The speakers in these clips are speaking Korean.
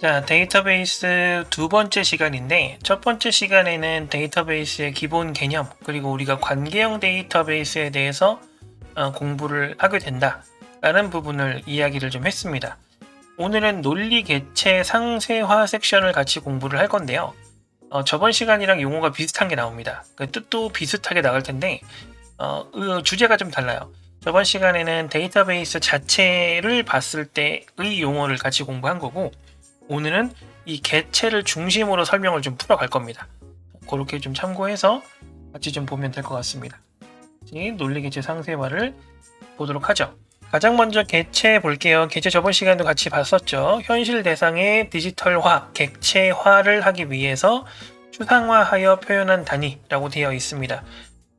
자, 데이터베이스 두 번째 시간인데, 첫 번째 시간에는 데이터베이스의 기본 개념, 그리고 우리가 관계형 데이터베이스에 대해서 공부를 하게 된다 라는 부분을 이야기를 좀 했습니다. 오늘은 논리 개체 상세화 섹션을 같이 공부를 할 건데요. 저번 시간이랑 용어가 비슷한 게 나옵니다. 그 뜻도 비슷하게 나갈 텐데 주제가 좀 달라요. 저번 시간에는 데이터베이스 자체를 봤을 때의 용어를 같이 공부한 거고, 오늘은 이 개체를 중심으로 설명을 좀 풀어갈 겁니다. 그렇게 좀 참고해서 같이 좀 보면 될 것 같습니다. 논리 개체 상세화를 보도록 하죠. 가장 먼저 개체 볼게요. 개체 저번 시간도 같이 봤었죠. 현실 대상의 디지털화, 객체화를 하기 위해서 추상화하여 표현한 단위라고 되어 있습니다.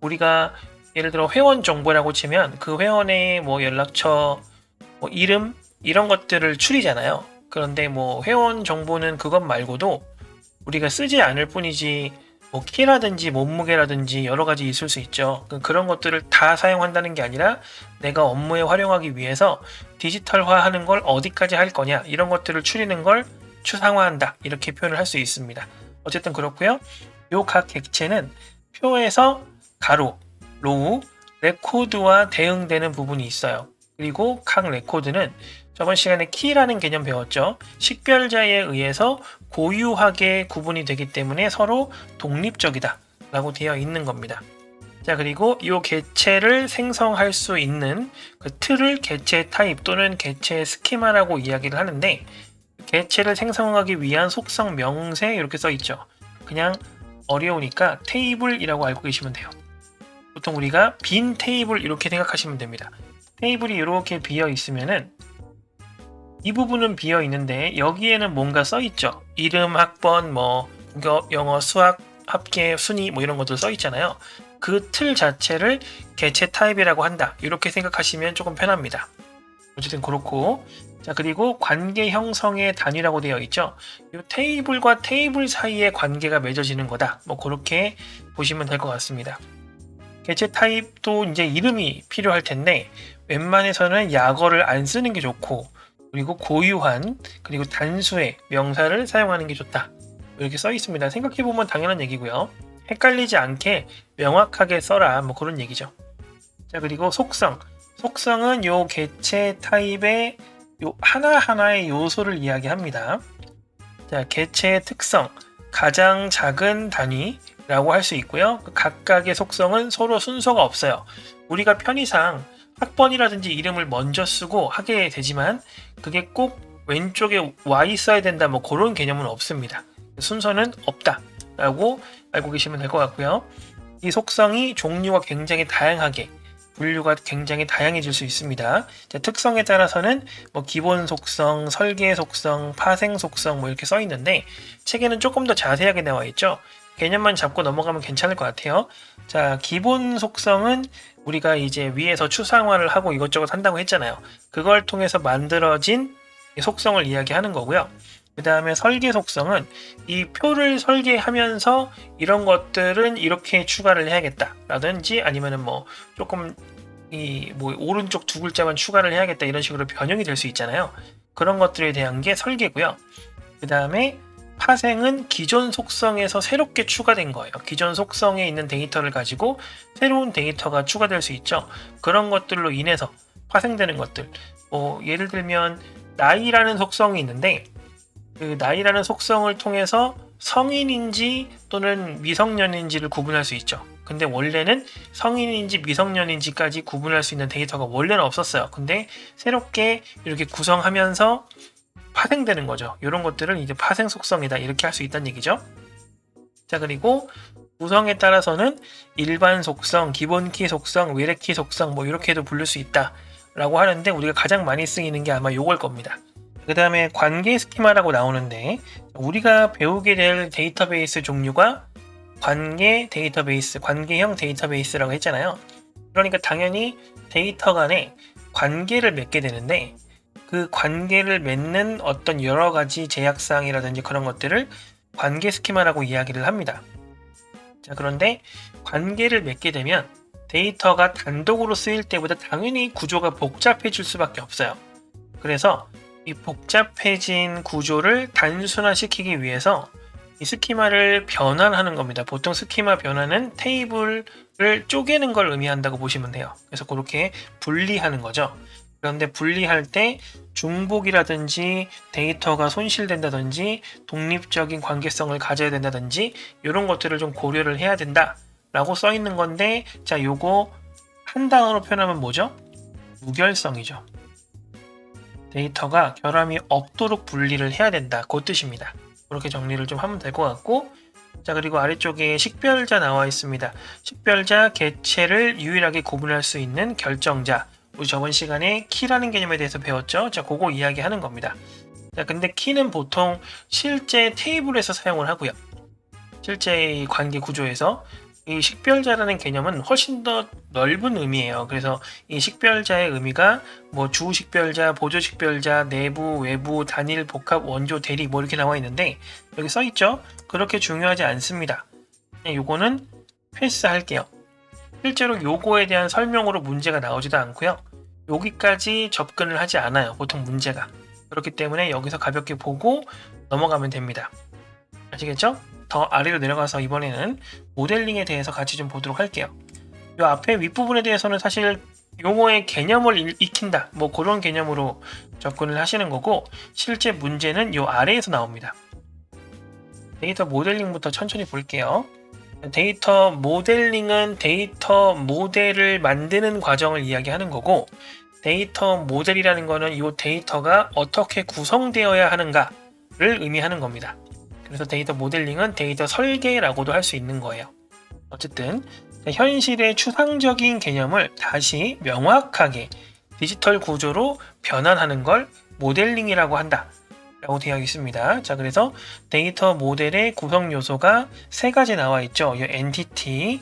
우리가 예를 들어 회원 정보라고 치면 그 회원의 연락처, 이름 이런 것들을 추리잖아요. 그런데 회원 정보는 그것 말고도 우리가 쓰지 않을 뿐이지 키라든지 몸무게라든지 여러 가지 있을 수 있죠. 그런 것들을 다 사용한다는 게 아니라 내가 업무에 활용하기 위해서 디지털화하는 걸 어디까지 할 거냐 이런 것들을 추리는 걸 추상화한다 이렇게 표현을 할 수 있습니다. 어쨌든 그렇고요. 요 각 객체는 표에서 가로, 로우, 레코드와 대응되는 부분이 있어요. 그리고 각 레코드는 저번 시간에 키라는 개념 배웠죠. 식별자에 의해서 고유하게 구분이 되기 때문에 서로 독립적이다 라고 되어 있는 겁니다. 자, 그리고 이 개체를 생성할 수 있는 그 틀을 개체 타입 또는 개체 스키마라고 이야기를 하는데, 개체를 생성하기 위한 속성 명세 이렇게 써 있죠. 그냥 어려우니까 테이블이라고 알고 계시면 돼요. 보통 우리가 빈 테이블 이렇게 생각하시면 됩니다. 테이블이 이렇게 비어 있으면은 이 부분은 비어 있는데 여기에는 뭔가 써 있죠. 이름, 학번, 국어, 영어, 수학, 합계, 순위 이런 것들 써 있잖아요. 그 틀 자체를 개체 타입이라고 한다. 이렇게 생각하시면 조금 편합니다. 어쨌든 그렇고, 자, 그리고 관계 형성의 단위라고 되어 있죠. 이 테이블과 테이블 사이에 관계가 맺어지는 거다. 그렇게 보시면 될 것 같습니다. 개체 타입도 이제 이름이 필요할 텐데 웬만해서는 약어를 안 쓰는 게 좋고, 그리고 고유한, 그리고 단수의 명사를 사용하는 게 좋다. 이렇게 써 있습니다. 생각해보면 당연한 얘기고요. 헷갈리지 않게 명확하게 써라. 그런 얘기죠. 자, 그리고 속성. 속성은 요 개체 타입의 요 하나하나의 요소를 이야기합니다. 자, 개체의 특성. 가장 작은 단위라고 할 수 있고요. 각각의 속성은 서로 순서가 없어요. 우리가 편의상 학번이라든지 이름을 먼저 쓰고 하게 되지만 그게 꼭 왼쪽에 와 있어야 된다 그런 개념은 없습니다. 순서는 없다 라고 알고 계시면 될 것 같고요. 이 속성이 종류가 굉장히 다양하게, 분류가 굉장히 다양해질 수 있습니다. 자, 특성에 따라서는 기본 속성, 설계 속성, 파생 속성 이렇게 써 있는데 책에는 조금 더 자세하게 나와 있죠. 개념만 잡고 넘어가면 괜찮을 것 같아요. 자, 기본 속성은 우리가 이제 위에서 추상화를 하고 이것저것 한다고 했잖아요. 그걸 통해서 만들어진 속성을 이야기하는 거고요. 그 다음에 설계 속성은 이 표를 설계하면서 이런 것들은 이렇게 추가를 해야겠다 라든지 아니면은 조금 오른쪽 두 글자만 추가를 해야겠다 이런 식으로 변형이 될 수 있잖아요. 그런 것들에 대한 게 설계고요. 그 다음에 파생은 기존 속성에서 새롭게 추가된 거예요. 기존 속성에 있는 데이터를 가지고 새로운 데이터가 추가될 수 있죠. 그런 것들로 인해서 파생되는 것들. 예를 들면 나이라는 속성이 있는데 그 나이라는 속성을 통해서 성인인지 또는 미성년인지를 구분할 수 있죠. 근데 원래는 성인인지 미성년인지까지 구분할 수 있는 데이터가 원래는 없었어요. 근데 새롭게 이렇게 구성하면서 파생되는 거죠. 이런 것들을 이제 파생 속성이다 이렇게 할 수 있다는 얘기죠. 자, 그리고 구성에 따라서는 일반 속성, 기본키 속성, 외래키 속성 이렇게도 부를 수 있다 라고 하는데 우리가 가장 많이 쓰이는 게 아마 요걸 겁니다. 그 다음에 관계 스키마라고 나오는데 우리가 배우게 될 데이터베이스 종류가 관계 데이터베이스, 관계형 데이터베이스라고 했잖아요. 그러니까 당연히 데이터 간에 관계를 맺게 되는데 그 관계를 맺는 어떤 여러 가지 제약사항이라든지 그런 것들을 관계 스키마라고 이야기를 합니다. 자, 그런데 관계를 맺게 되면 데이터가 단독으로 쓰일 때보다 당연히 구조가 복잡해질 수밖에 없어요. 그래서 이 복잡해진 구조를 단순화시키기 위해서 이 스키마를 변환하는 겁니다. 보통 스키마 변환은 테이블을 쪼개는 걸 의미한다고 보시면 돼요. 그래서 그렇게 분리하는 거죠. 그런데 분리할 때 중복이라든지 데이터가 손실된다든지 독립적인 관계성을 가져야 된다든지 이런 것들을 좀 고려를 해야 된다 라고 써 있는 건데, 자, 요거 한 단어로 표현하면 뭐죠? 무결성이죠. 데이터가 결함이 없도록 분리를 해야 된다, 그 뜻입니다. 그렇게 정리를 좀 하면 될 것 같고, 자, 그리고 아래쪽에 식별자 나와 있습니다. 식별자, 개체를 유일하게 구분할 수 있는 결정자. 우리 저번 시간에 키라는 개념에 대해서 배웠죠? 자, 그거 이야기하는 겁니다. 자, 근데 키는 보통 실제 테이블에서 사용을 하고요. 실제 관계 구조에서 이 식별자라는 개념은 훨씬 더 넓은 의미예요. 그래서 이 식별자의 의미가 뭐 주 식별자, 보조 식별자, 내부, 외부, 단일, 복합, 원조, 대리 뭐 이렇게 나와 있는데 여기 써 있죠? 그렇게 중요하지 않습니다. 요거는 패스할게요. 실제로 요거에 대한 설명으로 문제가 나오지도 않고요. 여기까지 접근을 하지 않아요. 보통 문제가. 그렇기 때문에 여기서 가볍게 보고 넘어가면 됩니다. 아시겠죠? 더 아래로 내려가서 이번에는 모델링에 대해서 같이 좀 보도록 할게요. 이 앞에 윗부분에 대해서는 사실 용어의 개념을 익힌다, 뭐 그런 개념으로 접근을 하시는 거고, 실제 문제는 이 아래에서 나옵니다. 데이터 모델링부터 천천히 볼게요. 데이터 모델링은 데이터 모델을 만드는 과정을 이야기하는 거고, 데이터 모델이라는 거는 이 데이터가 어떻게 구성되어야 하는가를 의미하는 겁니다. 그래서 데이터 모델링은 데이터 설계라고도 할 수 있는 거예요. 어쨌든 현실의 추상적인 개념을 다시 명확하게 디지털 구조로 변환하는 걸 모델링이라고 한다 라고 되어 있습니다. 자, 그래서 데이터 모델의 구성 요소가 세 가지 나와 있죠. 이 엔티티,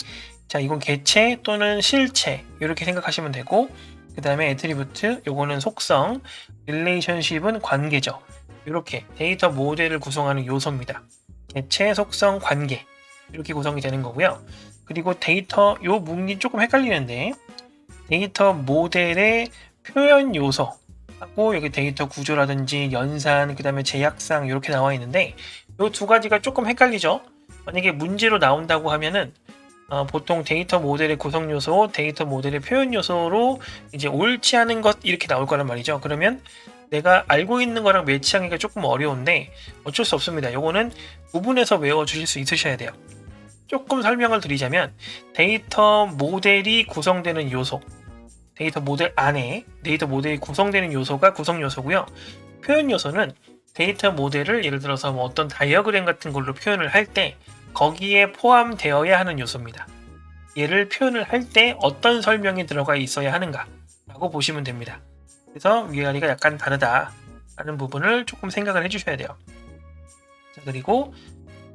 자, 이건 개체 또는 실체 이렇게 생각하시면 되고, 그 다음에 애트리뷰트, 요거는 속성, 릴레이션십은 관계죠. 이렇게 데이터 모델을 구성하는 요소입니다. 개체, 속성, 관계 이렇게 구성이 되는 거고요. 그리고 데이터, 요 문이 조금 헷갈리는데 데이터 모델의 표현 요소 하고 여기 데이터 구조라든지 연산, 그 다음에 제약상 이렇게 나와 있는데 요 두 가지가 조금 헷갈리죠. 만약에 문제로 나온다고 하면은 보통 데이터 모델의 구성 요소, 데이터 모델의 표현 요소로 이제 옳지 않은 것 이렇게 나올 거란 말이죠. 그러면 내가 알고 있는 거랑 매치하기가 조금 어려운데 어쩔 수 없습니다. 요거는 구분해서 외워주실 수 있으셔야 돼요. 조금 설명을 드리자면 데이터 모델이 구성되는 요소, 데이터 모델 안에 데이터 모델이 구성되는 요소가 구성 요소고요. 표현 요소는 데이터 모델을 예를 들어서 뭐 어떤 다이어그램 같은 걸로 표현을 할 때 거기에 포함되어야 하는 요소입니다. 얘를 표현을 할 때 어떤 설명이 들어가 있어야 하는가 라고 보시면 됩니다. 그래서 위아래가 약간 다르다라는 부분을 조금 생각을 해주셔야 돼요. 자, 그리고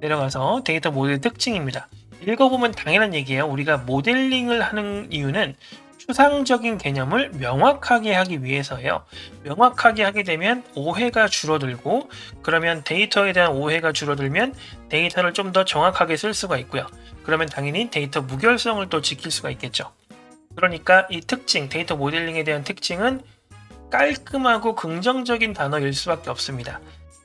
내려가서 데이터 모델 특징입니다. 읽어보면 당연한 얘기예요. 우리가 모델링을 하는 이유는 추상적인 개념을 명확하게 하기 위해서예요. 명확하게 하게 되면 오해가 줄어들고, 그러면 데이터에 대한 오해가 줄어들면 데이터를 좀 더 정확하게 쓸 수가 있고요. 그러면 당연히 데이터 무결성을 또 지킬 수가 있겠죠. 그러니까 이 특징, 데이터 모델링에 대한 특징은 깔끔하고 긍정적인 단어일 수밖에 없습니다.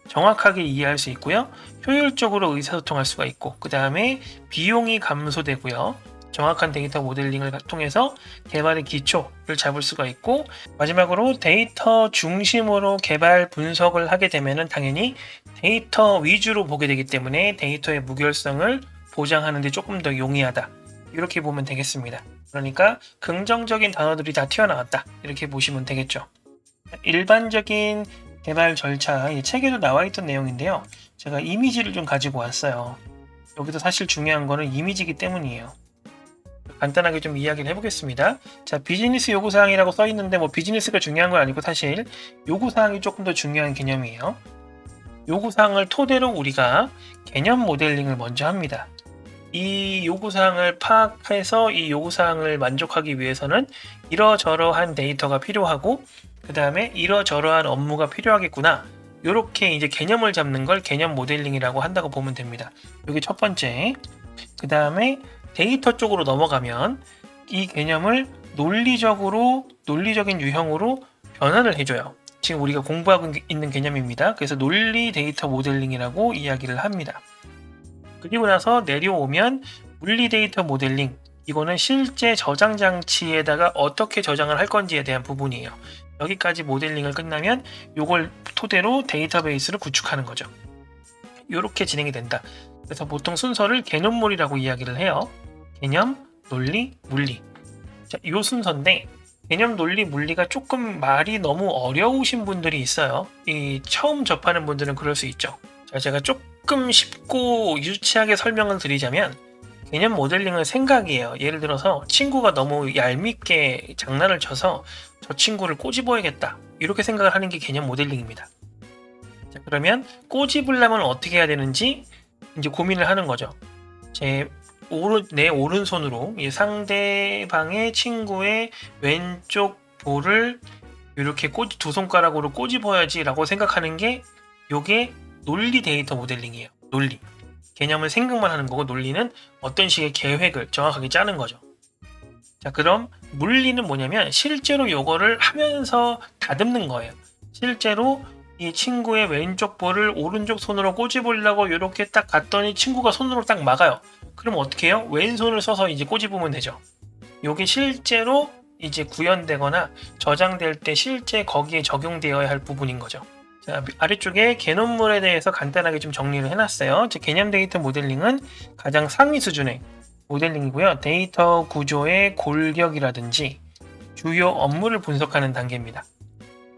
정확하게 이해할 수 있고요. 효율적으로 의사소통할 수가 있고, 그 다음에 비용이 감소되고요. 정확한 데이터 모델링을 통해서 개발의 기초를 잡을 수가 있고, 마지막으로 데이터 중심으로 개발 분석을 하게 되면 당연히 데이터 위주로 보게 되기 때문에 데이터의 무결성을 보장하는 데 조금 더 용이하다, 이렇게 보면 되겠습니다. 그러니까 긍정적인 단어들이 다 튀어나왔다, 이렇게 보시면 되겠죠. 일반적인 개발 절차, 이 책에도 나와 있던 내용인데요. 제가 이미지를 좀 가지고 왔어요. 여기서 사실 중요한 거는 이미지이기 때문이에요. 간단하게 좀 이야기를 해보겠습니다. 자, 비즈니스 요구사항이라고 써있는데 뭐 비즈니스가 중요한 건 아니고 사실 요구사항이 조금 더 중요한 개념이에요. 요구사항을 토대로 우리가 개념 모델링을 먼저 합니다. 이 요구사항을 파악해서 이 요구사항을 만족하기 위해서는 이러저러한 데이터가 필요하고, 그 다음에 이러저러한 업무가 필요하겠구나, 이렇게 이제 개념을 잡는 걸 개념 모델링이라고 한다고 보면 됩니다. 이게 첫 번째. 그 다음에 데이터 쪽으로 넘어가면 이 개념을 논리적인 유형으로 변환을 해줘요. 지금 우리가 공부하고 있는 개념입니다. 그래서 논리 데이터 모델링이라고 이야기를 합니다. 그리고 나서 내려오면 물리 데이터 모델링, 이거는 실제 저장 장치에다가 어떻게 저장을 할 건지에 대한 부분이에요. 여기까지 모델링을 끝나면 이걸 토대로 데이터베이스를 구축하는 거죠. 이렇게 진행이 된다. 그래서 보통 순서를 개념물이라고 이야기를 해요. 개념, 논리, 물리. 자, 이 순서인데 개념, 논리, 물리가 조금 말이 너무 어려우신 분들이 있어요. 이 처음 접하는 분들은 그럴 수 있죠. 자, 제가 조금 쉽고 유치하게 설명을 드리자면 개념 모델링은 생각이에요. 예를 들어서 친구가 너무 얄밉게 장난을 쳐서 저 친구를 꼬집어야겠다, 이렇게 생각을 하는 게 개념 모델링입니다. 자, 그러면 꼬집으려면 어떻게 해야 되는지 이제 고민을 하는 거죠. 내 오른손으로 이 상대방의 친구의 왼쪽 볼을 이렇게 두 손가락으로 꼬집어야지 라고 생각하는 게 요게 논리 데이터 모델링이에요. 논리. 개념은 생각만 하는 거고 논리는 어떤 식의 계획을 정확하게 짜는 거죠. 자, 그럼 물리는 뭐냐면 실제로 요거를 하면서 다듬는 거예요. 실제로 이 친구의 왼쪽 볼을 오른쪽 손으로 꼬집으려고 이렇게 딱 갔더니 친구가 손으로 딱 막아요. 그럼 어떻게 해요? 왼손을 써서 이제 꼬집으면 되죠. 요게 실제로 이제 구현되거나 저장될 때 실제 거기에 적용되어야 할 부분인 거죠. 자, 아래쪽에 개념물에 대해서 간단하게 좀 정리를 해놨어요. 개념 데이터 모델링은 가장 상위 수준의 모델링이고요. 데이터 구조의 골격이라든지 주요 업무를 분석하는 단계입니다.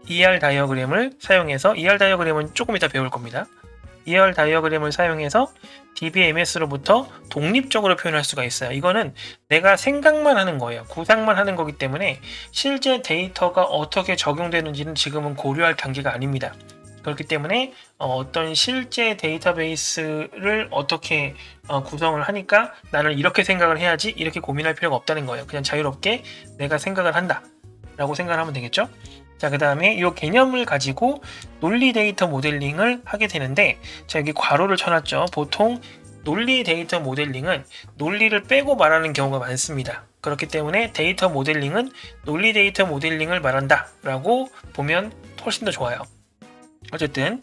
ER 다이어그램을 사용해서, ER 다이어그램은 조금 이따 배울 겁니다. ER 다이어그램을 사용해서 DBMS로부터 독립적으로 표현할 수가 있어요. 이거는 내가 생각만 하는 거예요. 구상만 하는 거기 때문에 실제 데이터가 어떻게 적용되는지는 지금은 고려할 단계가 아닙니다. 그렇기 때문에 어떤 실제 데이터베이스를 어떻게 구성을 하니까 나는 이렇게 생각을 해야지, 이렇게 고민할 필요가 없다는 거예요. 그냥 자유롭게 내가 생각을 한다 라고 생각을 하면 되겠죠. 자, 그 다음에 이 개념을 가지고 논리 데이터 모델링을 하게 되는데, 자, 여기 괄호를 쳐놨죠. 보통 논리 데이터 모델링은 논리를 빼고 말하는 경우가 많습니다. 그렇기 때문에 데이터 모델링은 논리 데이터 모델링을 말한다 라고 보면 훨씬 더 좋아요. 어쨌든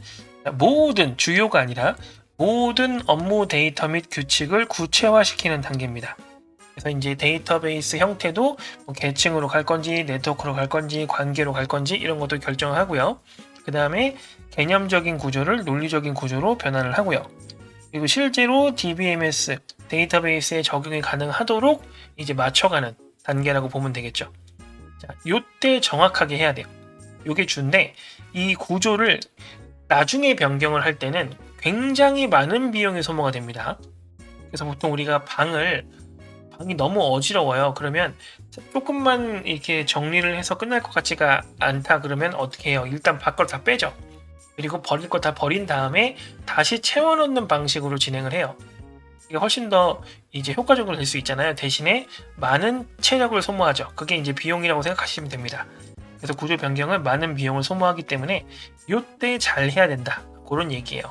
모든, 주요가 아니라 모든 업무 데이터 및 규칙을 구체화시키는 단계입니다. 그래서 이제 데이터베이스 형태도 뭐 계층으로 갈 건지, 네트워크로 갈 건지, 관계로 갈 건지 이런 것도 결정하고요. 그 다음에 개념적인 구조를 논리적인 구조로 변환을 하고요. 그리고 실제로 DBMS 데이터베이스에 적용이 가능하도록 이제 맞춰가는 단계라고 보면 되겠죠. 자, 요때 정확하게 해야 돼요. 요게 주인데 이 구조를 나중에 변경을 할 때는 굉장히 많은 비용이 소모가 됩니다. 그래서 보통 우리가 방이 너무 어지러워요. 그러면 조금만 이렇게 정리를 해서 끝날 것 같지가 않다 그러면 어떻게 해요? 일단 밖을 다 빼죠. 그리고 버릴 거 다 버린 다음에 다시 채워넣는 방식으로 진행을 해요. 이게 훨씬 더 이제 효과적으로 될 수 있잖아요. 대신에 많은 체력을 소모하죠. 그게 이제 비용이라고 생각하시면 됩니다. 그래서 구조 변경은 많은 비용을 소모하기 때문에 이때 잘 해야 된다, 그런 얘기예요.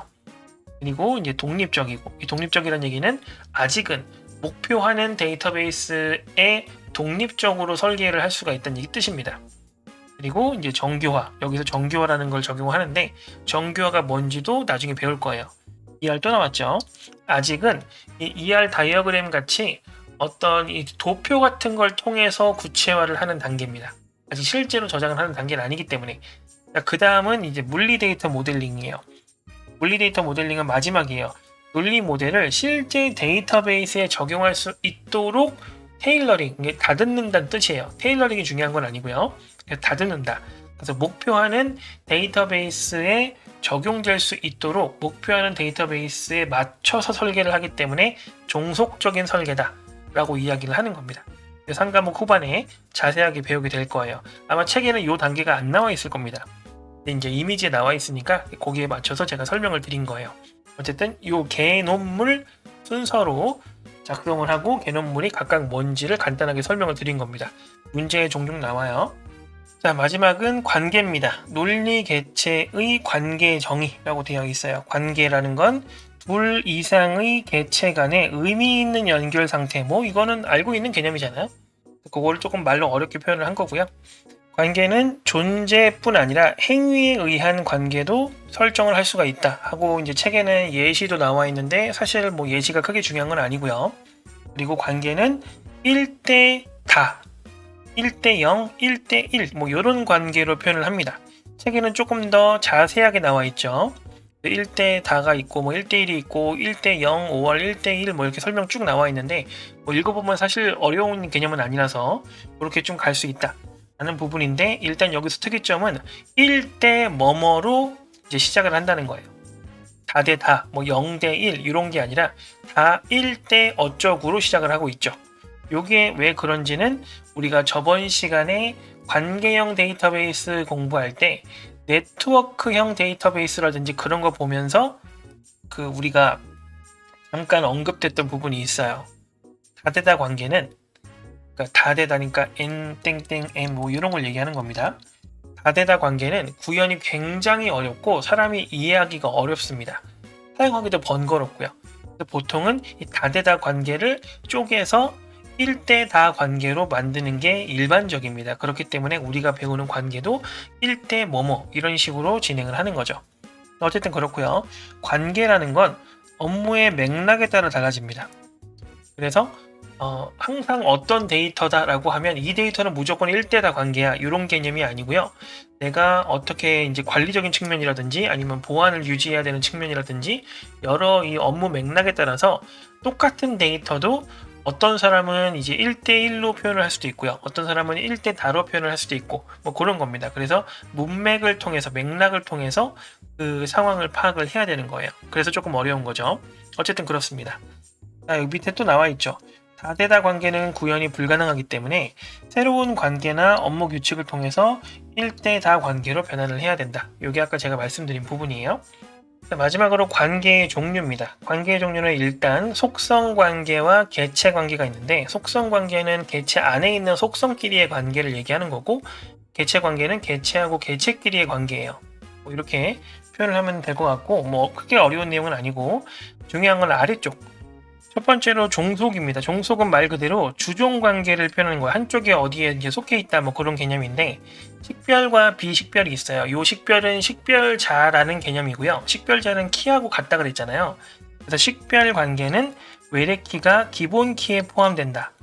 그리고 이제 독립적이고, 이 독립적이라는 얘기는 아직은 목표하는 데이터베이스에 독립적으로 설계를 할 수가 있다는 뜻입니다. 그리고 이제 정교화, 여기서 정교화라는 걸 적용하는데 정교화가 뭔지도 나중에 배울 거예요. ER 또 나왔죠. 아직은 이 ER 다이어그램 같이 어떤 이 도표 같은 걸 통해서 구체화를 하는 단계입니다. 아직 실제로 저장을 하는 단계는 아니기 때문에. 그 다음은 이제 물리 데이터 모델링이에요. 물리 데이터 모델링은 마지막이에요. 논리 모델을 실제 데이터베이스에 적용할 수 있도록 테일러링, 이게 다듬는다는 뜻이에요. 테일러링이 중요한 건 아니고요. 다듬는다. 그래서 목표하는 데이터베이스에 적용될 수 있도록 목표하는 데이터베이스에 맞춰서 설계를 하기 때문에 종속적인 설계다 라고 이야기를 하는 겁니다. 그래서 한 과목 후반에 자세하게 배우게 될 거예요. 아마 책에는 이 단계가 안 나와 있을 겁니다. 근데 이제 이미지에 나와 있으니까 거기에 맞춰서 제가 설명을 드린 거예요. 어쨌든 이 개념물 순서로 작성을 하고 개념물이 각각 뭔지를 간단하게 설명을 드린 겁니다. 문제에 종종 나와요. 자, 마지막은 관계입니다. 논리 개체의 관계 정의라고 되어 있어요. 관계라는 건 둘 이상의 개체 간의 의미 있는 연결 상태, 뭐 이거는 알고 있는 개념이잖아요. 그거를 조금 말로 어렵게 표현을 한 거고요. 관계는 존재뿐 아니라 행위에 의한 관계도 설정을 할 수가 있다 하고 이제 책에는 예시도 나와 있는데 사실 뭐 예시가 크게 중요한 건 아니고요. 그리고 관계는 1대 다, 1대 0, 1대 1 뭐 이런 관계로 표현을 합니다. 책에는 조금 더 자세하게 나와 있죠. 1대 다가 있고 뭐 1대 1이 있고 1대 0, 5월 1대 1 뭐 이렇게 설명 쭉 나와 있는데 뭐 읽어보면 사실 어려운 개념은 아니라서 그렇게 좀 갈 수 있다 라는 부분인데, 일단 여기서 특이점은 1대 뭐뭐로 이제 시작을 한다는 거예요. 다 대 다, 뭐 0대 1 이런 게 아니라 다 1대 어쩌구로 시작을 하고 있죠. 요게 왜 그런지는 우리가 저번 시간에 관계형 데이터베이스 공부할 때 네트워크형 데이터베이스라든지 그런 거 보면서 그 우리가 잠깐 언급됐던 부분이 있어요. 다대다 관계는, 그러니까 다대다니까 n 땡땡 m 뭐 이런 걸 얘기하는 겁니다. 다대다 관계는 구현이 굉장히 어렵고 사람이 이해하기가 어렵습니다. 사용하기도 번거롭고요. 보통은 이 다대다 관계를 쪼개서 1대 다 관계로 만드는 게 일반적입니다. 그렇기 때문에 우리가 배우는 관계도 1대 뭐뭐 이런 식으로 진행을 하는 거죠. 어쨌든 그렇고요. 관계라는 건 업무의 맥락에 따라 달라집니다. 그래서 항상 어떤 데이터다라고 하면 이 데이터는 무조건 1대다 관계야 이런 개념이 아니고요. 내가 어떻게 이제 관리적인 측면이라든지 아니면 보안을 유지해야 되는 측면이라든지 여러 이 업무 맥락에 따라서 똑같은 데이터도 어떤 사람은 이제 1대1로 표현을 할 수도 있고요. 어떤 사람은 1대 다로 표현을 할 수도 있고 뭐 그런 겁니다. 그래서 문맥을 통해서 맥락을 통해서 그 상황을 파악을 해야 되는 거예요. 그래서 조금 어려운 거죠. 어쨌든 그렇습니다. 자, 여기 밑에 또 나와 있죠. 다대다 관계는 구현이 불가능하기 때문에 새로운 관계나 업무 규칙을 통해서 1대 다 관계로 변환을 해야 된다. 이게 아까 제가 말씀드린 부분이에요. 마지막으로 관계의 종류입니다. 관계의 종류는 일단 속성 관계와 개체 관계가 있는데, 속성 관계는 개체 안에 있는 속성끼리의 관계를 얘기하는 거고, 개체 관계는 개체하고 개체끼리의 관계예요. 뭐 이렇게 표현을 하면 될 것 같고, 뭐 크게 어려운 내용은 아니고, 중요한 건 아래쪽. 첫 번째로 종속입니다. 종속은 말 그대로 주종 관계를 표현하는 거예요. 한쪽에 어디에 이제 속해 있다 뭐 그런 개념인데, 식별과 비식별이 있어요. 요 식별은 식별자라는 개념이고요. 식별자는 키하고 같다 그랬잖아요. 그래서 식별 관계는 외래키가 기본 키에 포함된다.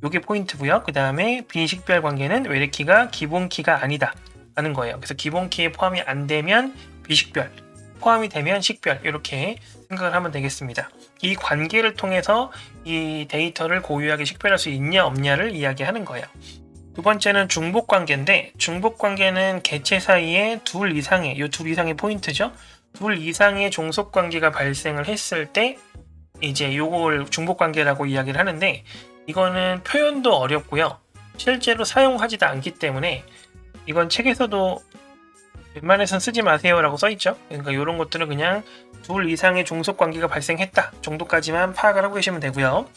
요게 포인트고요. 그 다음에 비식별 관계는 외래키가 기본 키가 아니다 라는 거예요. 그래서 기본 키에 포함이 안 되면 비식별, 포함이 되면 식별, 이렇게 생각을 하면 되겠습니다. 이 관계를 통해서 이 데이터를 고유하게 식별할 수 있냐 없냐를 이야기하는 거예요. 두 번째는 중복 관계인데, 중복 관계는 개체 사이에 둘 이상의, 이 둘 이상의 포인트죠. 둘 이상의 종속 관계가 발생을 했을 때 이제 요걸 중복 관계라고 이야기를 하는데, 이거는 표현도 어렵고요. 실제로 사용하지도 않기 때문에 이건 책에서도 웬만해선 쓰지 마세요라고 써있죠. 그러니까 이런 것들은 그냥 둘 이상의 종속 관계가 발생했다 정도까지만 파악을 하고 계시면 되고요.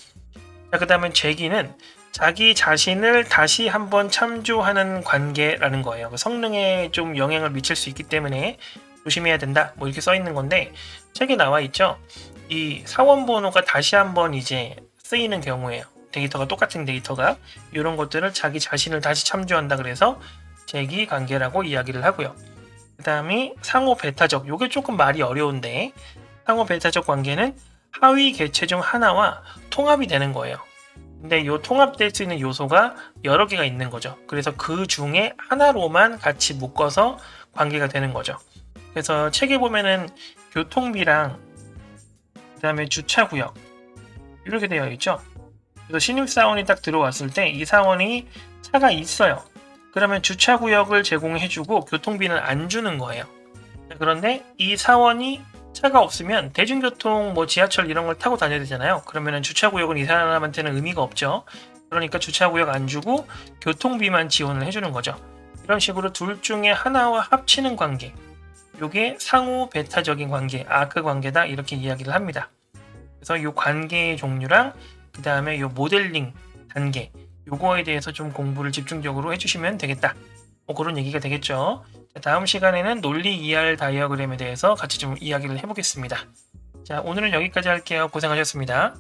자, 그 다음에 재기는 자기 자신을 다시 한번 참조하는 관계라는 거예요. 성능에 좀 영향을 미칠 수 있기 때문에 조심해야 된다 뭐 이렇게 써있는 건데, 책에 나와 있죠. 이 사원 번호가 다시 한번 이제 쓰이는 경우에요. 데이터가 똑같은 데이터가 이런 것들을 자기 자신을 다시 참조한다 그래서 재기 관계라고 이야기를 하고요. 그 다음에 상호 배타적, 요게 조금 말이 어려운데, 상호 배타적 관계는 하위 개체 중 하나와 통합이 되는 거예요. 근데 요 통합될 수 있는 요소가 여러 개가 있는 거죠. 그래서 그 중에 하나로만 같이 묶어서 관계가 되는 거죠. 그래서 책에 보면은 교통비랑 그 다음에 주차구역 이렇게 되어 있죠. 그래서 신입사원이 딱 들어왔을 때 이 사원이 차가 있어요. 그러면 주차구역을 제공해주고 교통비는 안 주는 거예요. 그런데 이 사원이 차가 없으면 대중교통 뭐 지하철 이런 걸 타고 다녀야 되잖아요. 그러면 주차구역은 이 사람한테는 의미가 없죠. 그러니까 주차구역 안 주고 교통비만 지원을 해주는 거죠. 이런 식으로 둘 중에 하나와 합치는 관계, 이게 상호 배타적인 관계, 아크 관계다 이렇게 이야기를 합니다. 그래서 이 관계의 종류랑 그 다음에 이 모델링 단계, 요거에 대해서 좀 공부를 집중적으로 해주시면 되겠다. 뭐 그런 얘기가 되겠죠. 자, 다음 시간에는 논리 ER 다이어그램에 대해서 같이 좀 이야기를 해보겠습니다. 자, 오늘은 여기까지 할게요. 고생하셨습니다.